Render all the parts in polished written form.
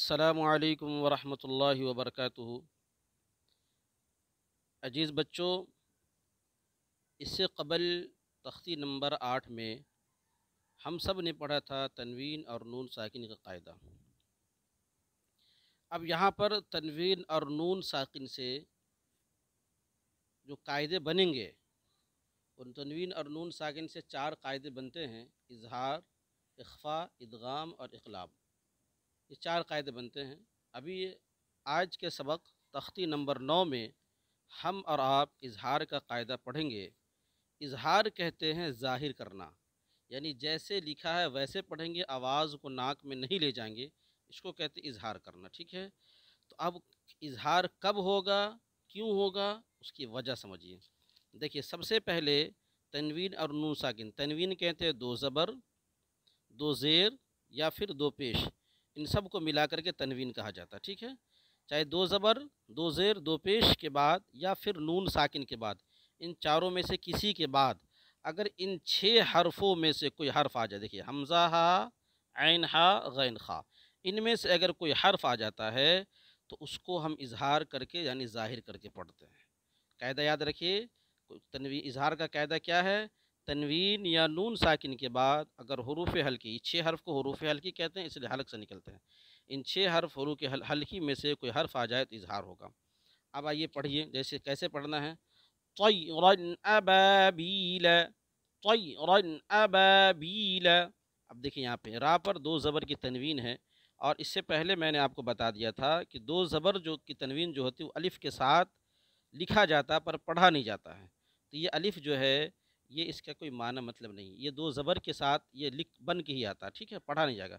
السلام علیکم ورحمۃ اللہ وبرکاتہ۔ عزیز بچوں، اس سے قبل تختی نمبر 8 میں ہم سب نے پڑھا تھا تنوین اور نون ساکن کا قاعدہ۔ اب یہاں پر تنوین اور نون ساکن سے جو قاعدے بنیں گے، ان تنوین اور نون ساکن سے 4 قاعدے بنتے ہیں: اظہار، اخفاء، ادغام اور اقلاب۔ یہ 4 قاعدے بنتے ہیں۔ ابھی آج کے سبق تختی نمبر 9 میں ہم اور آپ اظہار کا قاعدہ پڑھیں گے۔ اظہار کہتے ہیں ظاہر کرنا، یعنی جیسے لکھا ہے ویسے پڑھیں گے، آواز کو ناک میں نہیں لے جائیں گے، اس کو کہتے ہیں اظہار کرنا۔ ٹھیک ہے، تو اب اظہار کب ہوگا، کیوں ہوگا، اس کی وجہ سمجھیے۔ دیکھیے، سب سے پہلے تنوین اور نون ساکن۔ تنوین کہتے ہیں 2 زبر، 2 زیر یا پھر 2 پیش، ان سب کو ملا کر کے تنوین کہا جاتا ہے۔ ٹھیک ہے، چاہے 2 زبر، 2 زیر، 2 پیش کے بعد یا پھر نون ساکن کے بعد، ان چاروں میں سے کسی کے بعد اگر ان 6 حرفوں میں سے کوئی حرف آ جائے، دیکھیے حمزہ ہا، عین ہا، غین خا، ان میں سے اگر کوئی حرف آ جاتا ہے تو اس کو ہم اظہار کر کے یعنی ظاہر کر کے پڑھتے ہیں۔ قاعدہ یاد رکھیے، تنوین اظہار کا قاعدہ کیا ہے؟ تنوین یا نون ساکن کے بعد اگر حروف حلقی، 6 حرف کو حروف حلقی کہتے ہیں، اس لیے حلق سے نکلتے ہیں، ان 6 حرف حروف حلقی میں سے کوئی حرف آ جائے تو اظہار ہوگا۔ اب آئیے پڑھیے، جیسے کیسے پڑھنا ہے۔ طیرن ابابیل، طیرن ابابیل۔ اب دیکھیں یہاں پہ را پر 2 زبر کی تنوین ہے، اور اس سے پہلے میں نے آپ کو بتا دیا تھا کہ 2 زبر جو کی تنوین جو ہوتی ہے وہ الف کے ساتھ لکھا جاتا پر پڑھا نہیں جاتا ہے، تو یہ الف جو ہے یہ اس کا کوئی معنی مطلب نہیں، یہ 2 زبر کے ساتھ یہ بن کے ہی آتا ہے۔ ٹھیک ہے، پڑھا نہیں جائے گا۔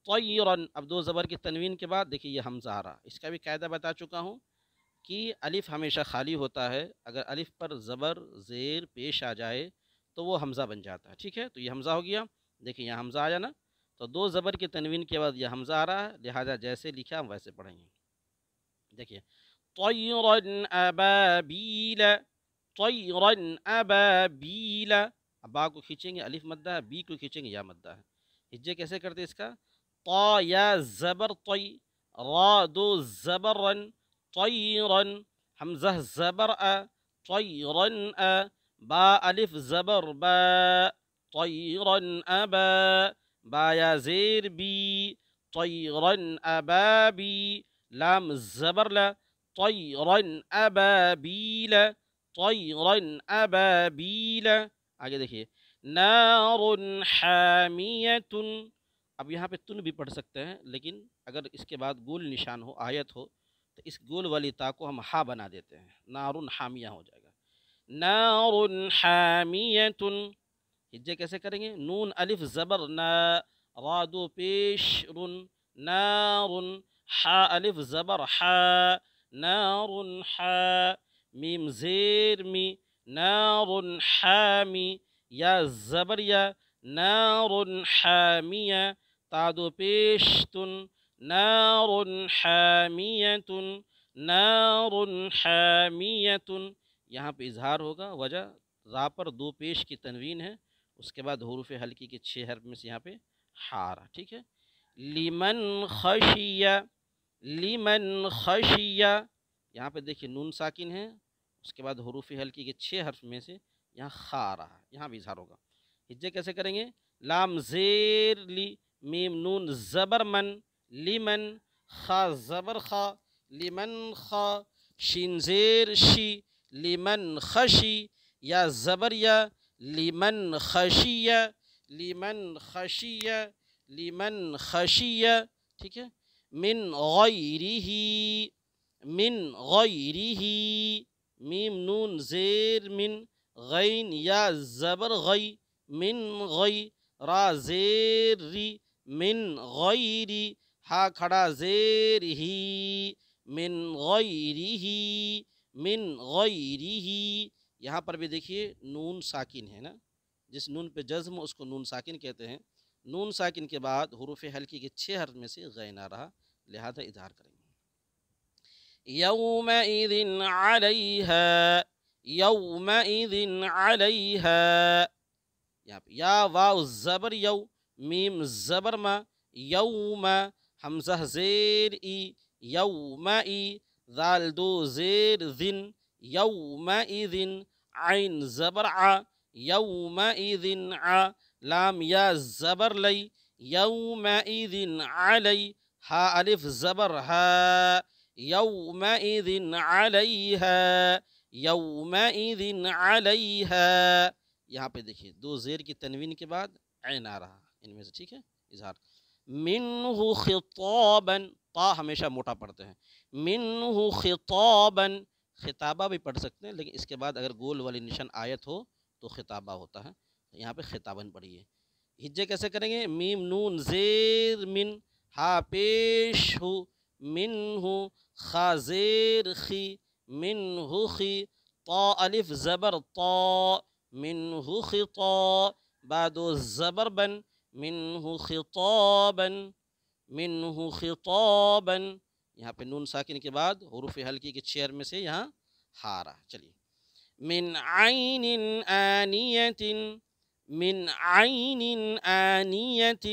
طیرن، اب 2 زبر کی تنوین کے بعد دیکھیے یہ حمزہ آ رہا، اس کا بھی قاعدہ بتا چکا ہوں کہ الف ہمیشہ خالی ہوتا ہے، اگر الف پر زبر زیر پیش آ جائے تو وہ حمزہ بن جاتا ہے۔ ٹھیک ہے، تو یہ حمزہ ہو گیا، دیکھیں یہاں حمزہ آیا نا، تو 2 زبر کی تنوین کے بعد یہ حمزہ آ رہا ہے، لہٰذا جیسے لکھا ہم ویسے پڑھیں گے۔ دیکھیے طیرن ابابیل، طیرن ابابیل۔ اب با کو کھینچیں گے الف مدہ ہے، بی کو کھینچیں گے یا مدہ ہے۔ ہجے کیسے کرتے اس کا؟ طا یا زبر طی، را 2 زبر رن، طیرن، حمزہ زبر ا، طیرن ا، با الف زبر با، طیرن ابا، با یا زیر بی، طیرن ابابی، لام زبر لا، طیرن ابابیل، طیرن ابابیل۔ آگے دیکھیے نار حامیۃ۔ اب یہاں پہ تن بھی پڑھ سکتے ہیں، لیکن اگر اس کے بعد گول نشان ہو، آیت ہو، تو اس گول والی تا کو ہم ہا بنا دیتے ہیں، نار حامیہ ہو جائے گا۔ نار حامیۃ، ہجے کیسے کریں گے؟ نون الف زبر نا، را 2 پیش رن، نار، حا الف زبر حا، نار حا، میم زیر می، نار حامی، یا زبر یا، نار حامیہ، تا 2 پیش تن، نار حامیۃ، نار حامیۃ۔ یہاں پہ اظہار ہوگا، وجہ را پر 2 پیش کی تنوین ہے، اس کے بعد حروف حلقی کے 6 حرف میں سے یہاں پہ ہا رہا۔ ٹھیک ہے، لمن خشیہ، لمن خشیہ، یہاں پہ دیکھیے نون ساکن ہے، اس کے بعد حروف حلقی کے 6 حرف میں سے یہاں خا آ رہا ہے، یہاں بھی اظہار ہوگا۔ ہجے کیسے کریں گے؟ لام زیر لی، میم نون زبر من، لمن، خا زبر خا، لمن خا، شین زیر شی، لمن خشی، یا زبر یا، لمن خشیہ، لمن خشیہ، لمن خشیہ۔ ٹھیک ہے، من غیرہ، من غیرہ، میم نون زیر من، غین یا زبر غی، من غی، را زیر ری، من غیری، ہا کھڑا زیر ہی، من غیرہ، من غیرہ۔ یہاں پر بھی دیکھیے نون ساکن ہے نا، جس نون پہ جزم اس کو نون ساکن کہتے ہیں۔ نون ساکن کے بعد حروف حلقی کے 6 حرف میں سے غین آ رہا، لہذا اظہار کریں گے۔ یومئذ علیہا، یومئذ علیہا، یہاں پہ یا واو زبر یو، میم زبر ما، یوم، حمزہ زیر ای یومئی، ذال دو زیر ذن یومئذن، عین زبر ع یومئذن ع، لام یا زبر لی یومئذن علی، ہا الف زبر ہا یومئذن علیہا یومئذن علیہا۔ یہاں پہ دیکھیے دو زیر کی تنوین کے بعد عین آ رہا ان میں سے، ٹھیک ہے، اظہار۔ منہ خطابا، طا ہمیشہ موٹا پڑھتے ہیں، منہ خطابا، خطابہ بھی پڑھ سکتے ہیں لیکن اس کے بعد اگر گول والی نشان آیت ہو تو خطابہ ہوتا ہے، یہاں پہ خطاباً پڑھیے۔ ہجے کیسے کریں گے؟ میم نون زیر من، ہا پیش ہو، من ہو، خا زیر خی، من ہو خی، طا الف زبر طا، من ہو خطا، بعدو زبر بن، من ہو خطابا، من ہو خطابا، یہاں پہ نون ساکن کے بعد حروف ہلکی کے چیر میں سے یہاں ہا رہا۔ چلیے، من عین آنیت، من عین آنیت،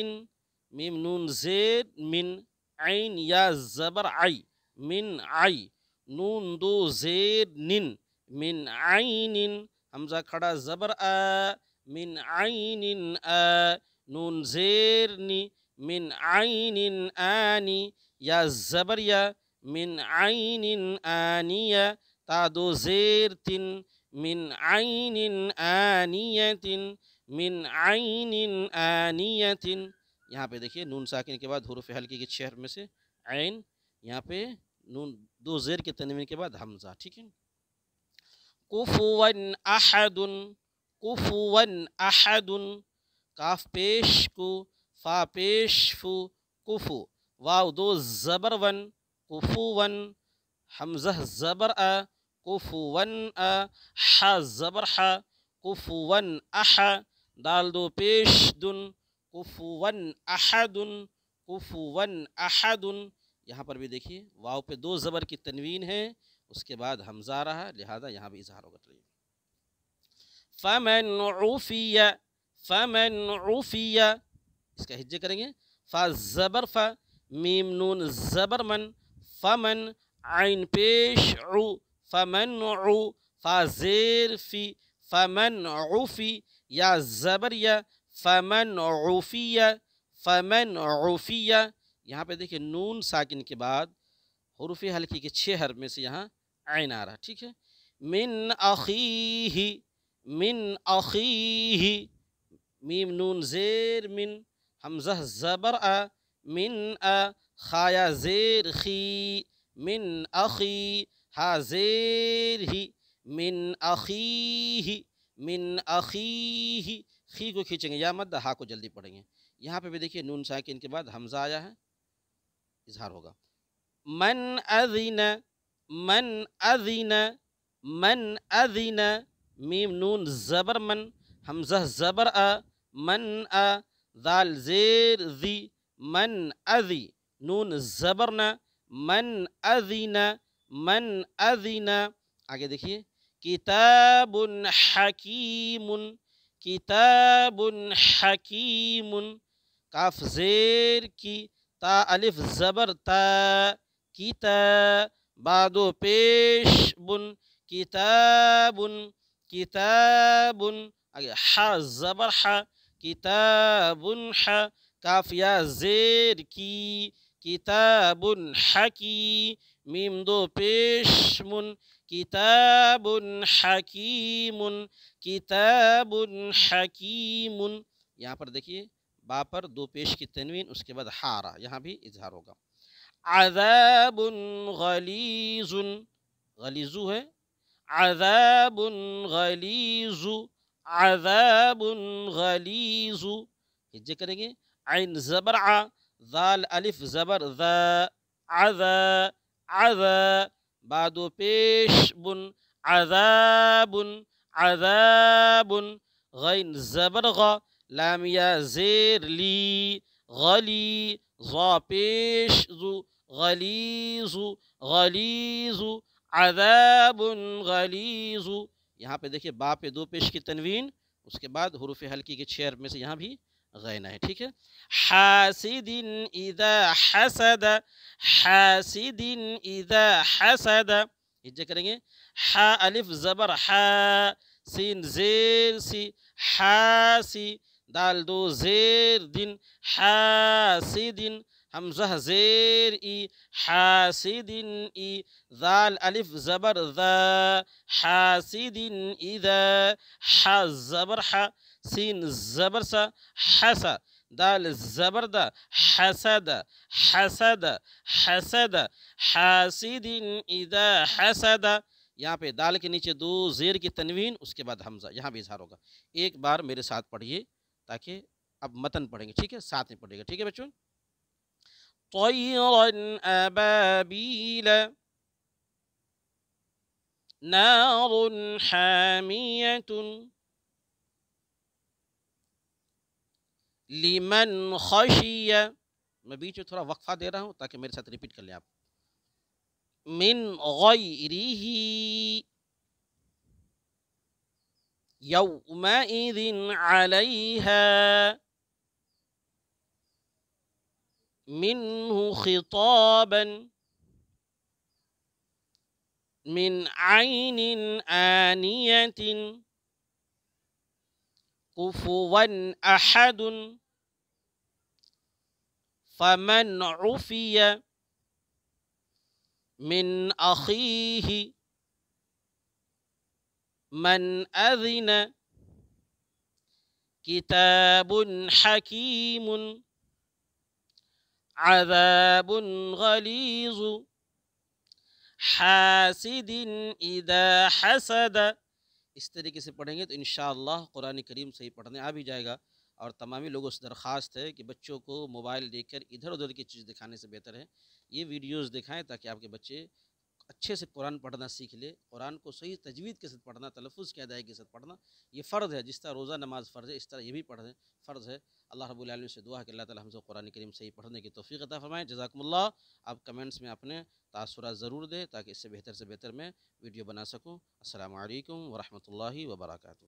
میم نون زیر من، عین یا زبر عی، من عی، نون دو زیر نن، من عین، حمزہ کھڑا زبر آ، من عین آ، نون زیر نی، من عین آنی، یا زبر یا، من عین آنیہ، تا دو زیر تن، من عین آنیت، من عین آنیت۔ یہاں پہ دیکھیے نون ساکن کے بعد حروف ہلکی کے چہر میں سے عین، یہاں پہ نون دو زیر کے تنوین کے بعد حمزہ، ٹھیک ہے۔ کفوا احد، کفوا احد، کاف پیش کو، فا پیش فو، کفو، واو دو زبر ون، کفوا، حمزہ زبر آ، کفوا آ، ح زبر ح، کفوا اح، دال دو پیش دن، کفوا احد، کفوا احد۔ یہاں پر بھی دیکھیے واو پہ دو زبر کی تنوین ہے، اس کے بعد حمزہ آ رہا ہے، لہذا یہاں بھی اظہار ہوگا۔ فمن عفی، فمن عفی، اس کا ہجے کریں گے، فا زبر فا، میم نون زبر من، فمن، عین پیش عو، فمن عو، فا زیر فی، فمن عفی، یا زبر یا، فمن عفی، فمن عفی۔ یہاں پہ دیکھیں نون ساکن کے بعد حروف ہلکی کے 6 حرف میں سے یہاں عین آ رہا، ٹھیک ہے۔ من اخیہ، من اخیہ، میم نون زیر من، حمزہ زبر آ، من آ، خایا زیر خی، من اخی، ہا زیر ہی، من اخیہ، من اخیہ، خی کو کھینچیں گے یا مد، ہا کو جلدی پڑھیں گے۔ یہاں پہ بھی دیکھیے نون ساکن کے بعد حمزہ آیا ہے، اظہار ہوگا۔ من اذن، من اذن، من اذن، میم نون زبر من، حمزہ زبر آ، من آ، ذال زیر ذی، من اذی، نون زبرنا، من اذن، من اذن۔ آگے دیکھیے، کتاب حکیم، کتاب حکیم، کاف زیر کی، تا الف زبر تا، کتا، بعدو پیش بن، کتاب، کتاب، آگے ح زبر ح، کتاب ح، کاف یا زیر کی، کتاب حکی، میم دو پیش من، کتاب حکیم، کتاب حکیم۔ یہاں پر دیکھیے با پر دو پیش کی تنوین، اس کے بعد ہا رہا، یہاں بھی اظہار ہوگا۔ عذاب غلیظ، غلیظو ہے، عذاب غلیظ، عذاب غلیظ، ہجے کریں گے، عین زبر ع، ذال الف زبر ذا، عذا، عذا، بعدو پیش بن، عذاب، عذاب، غین زبر غ، لام یا زیر لی، غلی، ظا پیش ذو، غلیظ، غلیظ، عذاب غلیظ۔ یہاں پہ دیکھیے با پہ دو پیش کی تنوین، اس کے بعد حروف ہلکی کے 6 حرف میں سے یہاں بھی غینا ہے، ٹھیک ہے. حاسد اذا حسد، حاسد اذا حسد، یہ کریں گے. حا الف زبر حا، سین زیر سی، حاسی، دال دو زیر دن، حاسد، حمزہ زیر ای، حاسد ای، ذال الف زبر ذا، حاسد اذا، ح زبر ح، سین زبر سا، حسا، دال زبر دا، حسد، حسد، حسد، حاسد اذا حسد. یہاں پہ دال کے نیچے دو زیر کی تنوین، اس کے بعد حمزہ، یہاں بھی اظہار ہوگا. ایک بار میرے ساتھ پڑھیے تاکہ اب متن پڑھیں گے، ٹھیک ہے، ساتھ میں پڑھیے گا، ٹھیک ہے بچوں. طیرا ابابیل، نار حامیت، لمن خشی، میں بیچ میں تھوڑا وقفہ دے رہا ہوں تاکہ میرے ساتھ ریپیٹ کر لیں آپ. من غیرہ یومئذ علیہا، منہ خطابا، من عین آنیت، کفوا احد، فمن عفی من اخیہ، من اذن، کتاب حکیم، عذاب غلیظ، حاسد اذا حسد. اس طریقے سے پڑھیں گے تو انشاءاللہ قرآن کریم صحیح پڑھنے آ بھی جائے گا. اور تمامی لوگوں سے درخواست ہے کہ بچوں کو موبائل دیکھ کر ادھر ادھر کی چیز دکھانے سے بہتر ہے یہ ویڈیوز دکھائیں تاکہ آپ کے بچے اچھے سے قرآن پڑھنا سیکھ لے. قرآن کو صحیح تجوید کے ساتھ پڑھنا، تلفظ کی ادائیگی کے ساتھ پڑھنا یہ فرض ہے. جس طرح روزہ نماز فرض ہے، اس طرح یہ بھی پڑھیں فرض ہے. اللہ رب العالمین سے دعا ہے کہ اللہ تعالی ہم سے قرآن کریم صحیح پڑھنے کی توفیق عطا فرمائیں. جزاکم اللہ. آپ کمنٹس میں اپنے تاثرات ضرور دیں تاکہ اس سے بہتر میں ویڈیو بنا سکوں. السلام علیکم ورحمۃ اللہ وبرکاتہ.